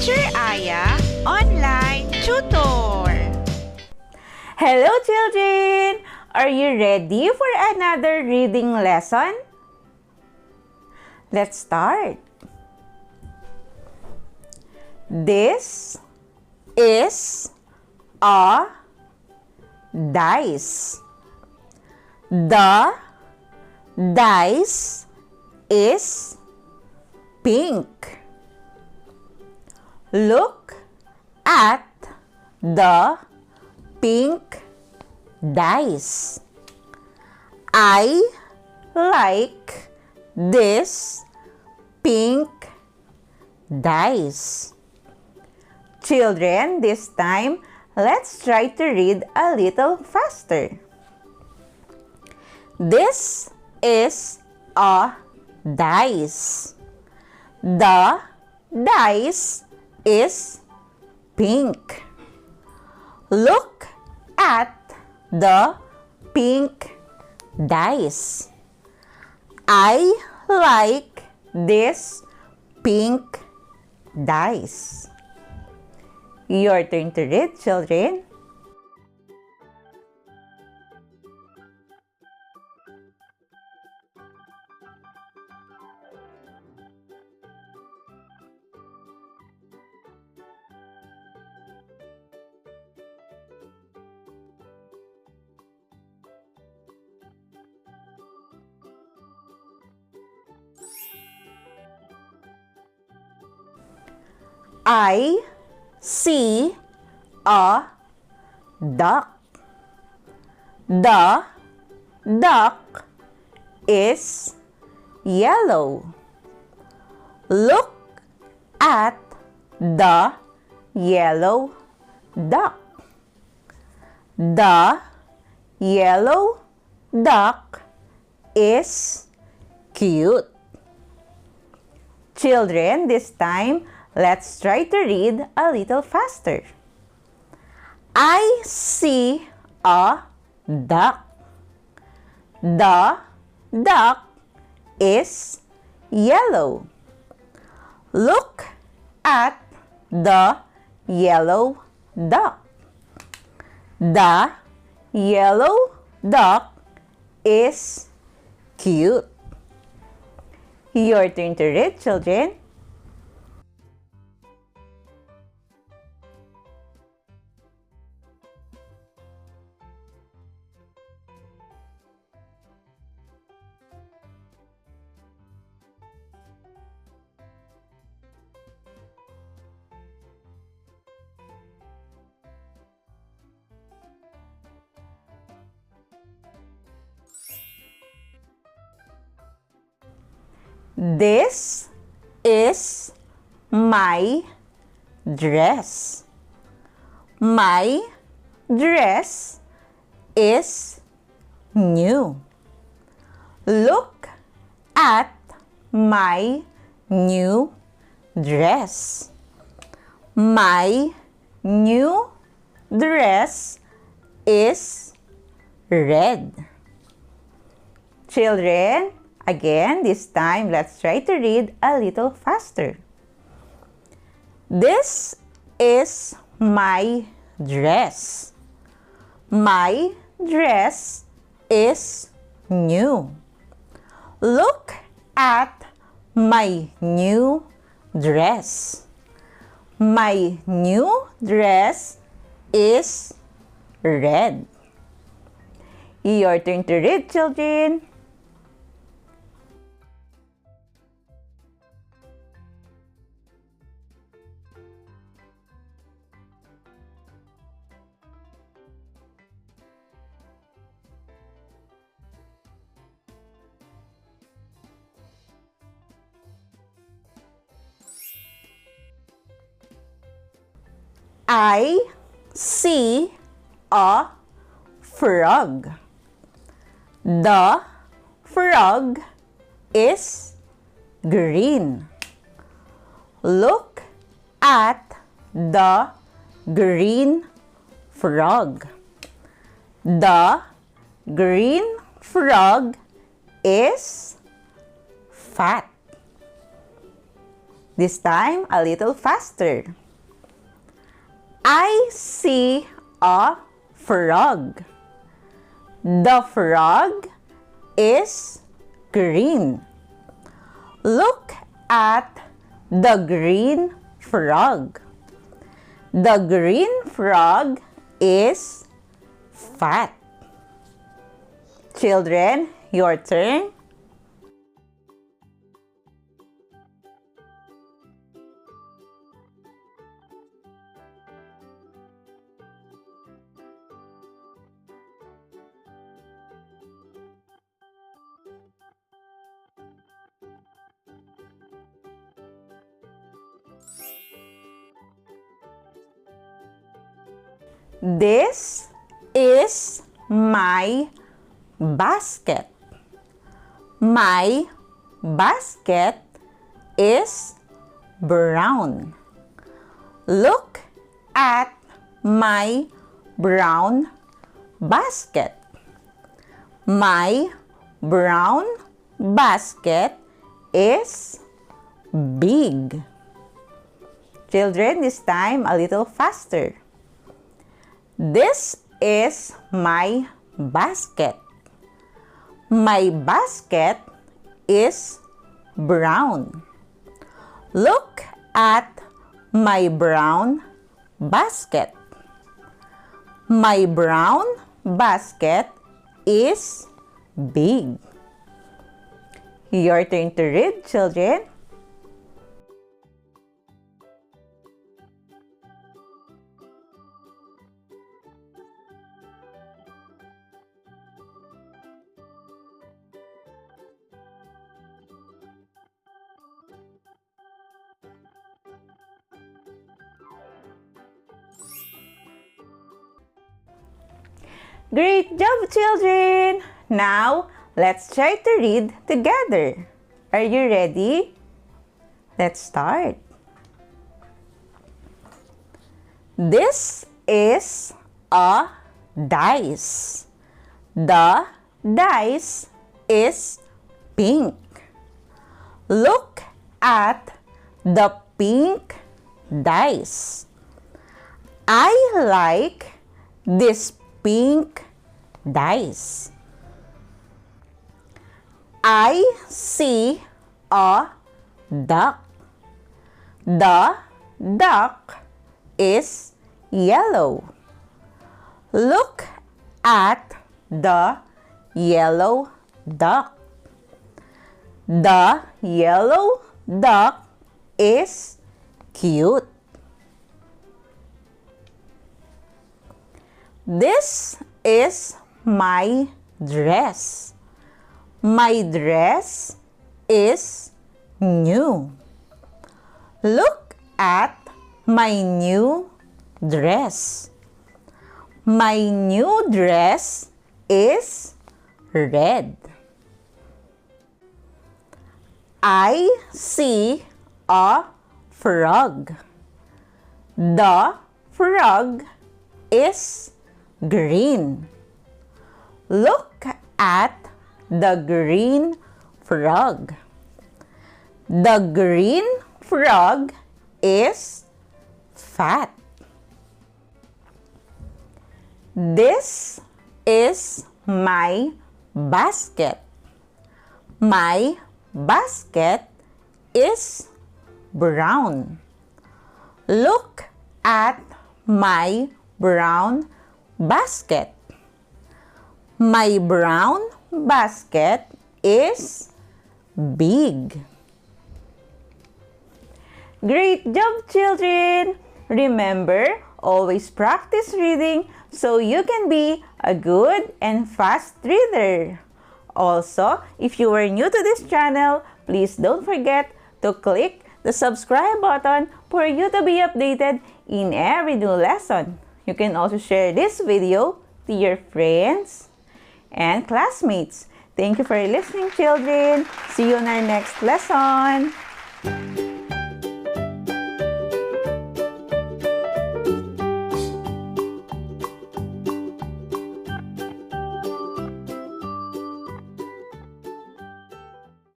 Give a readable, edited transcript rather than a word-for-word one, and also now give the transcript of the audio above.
Teacher Aya Online Tutor. Hello children! Are you ready for another reading lesson? Let's start. This is a dice. The dice is pink. Look at the pink dice. I like this pink dice. Children, this time, let's try to read a little faster. This is a dice. The dice is pink. Look at the pink dice. I like this pink dice. Your turn to read, children. I see a duck. The duck is yellow. Look at the yellow duck. The yellow duck is cute. Children, this time, let's try to read a little faster. I see a duck. The duck is yellow. Look at the yellow duck. The yellow duck is cute. Your turn to read, children. This is my dress. My dress is new. Look at my new dress. My new dress is red. Children, again, this time, let's try to read a little faster. This is my dress. My dress is new. Look at my new dress. My new dress is red. Your turn to read, children. I see a frog. The frog is green. Look at the green frog. The green frog is fat. This time, a little faster. I see a frog. The frog is green. Look at the green frog. The green frog is fat. Children, your turn. This is my basket. My basket is brown. Look at my brown basket. My brown basket is big. Children, this time a little faster. This is my basket. My basket is brown. Look at my brown basket. My brown basket is big. Your turn to read, children. Great job, children! Now, let's try to read together. Are you ready? Let's start. This is a dice. The dice is pink. Look at the pink dice. I like this pink dice. I see a duck. The duck is yellow. Look at the yellow duck. The yellow duck is cute. This is my dress. My dress is new. Look at my new dress. My new dress is red. I see a frog. The frog is green. Look at the green frog. The green frog is fat. This is my basket. My basket is brown. Look at my brown basket. My brown basket is big. Great job, children! Remember, always practice reading so you can be a good and fast reader. Also, if you are new to this channel, please don't forget to click the subscribe button for you to be updated in every new lesson. You can also share this video to your friends and classmates. Thank you for listening, children. See you in our next lesson.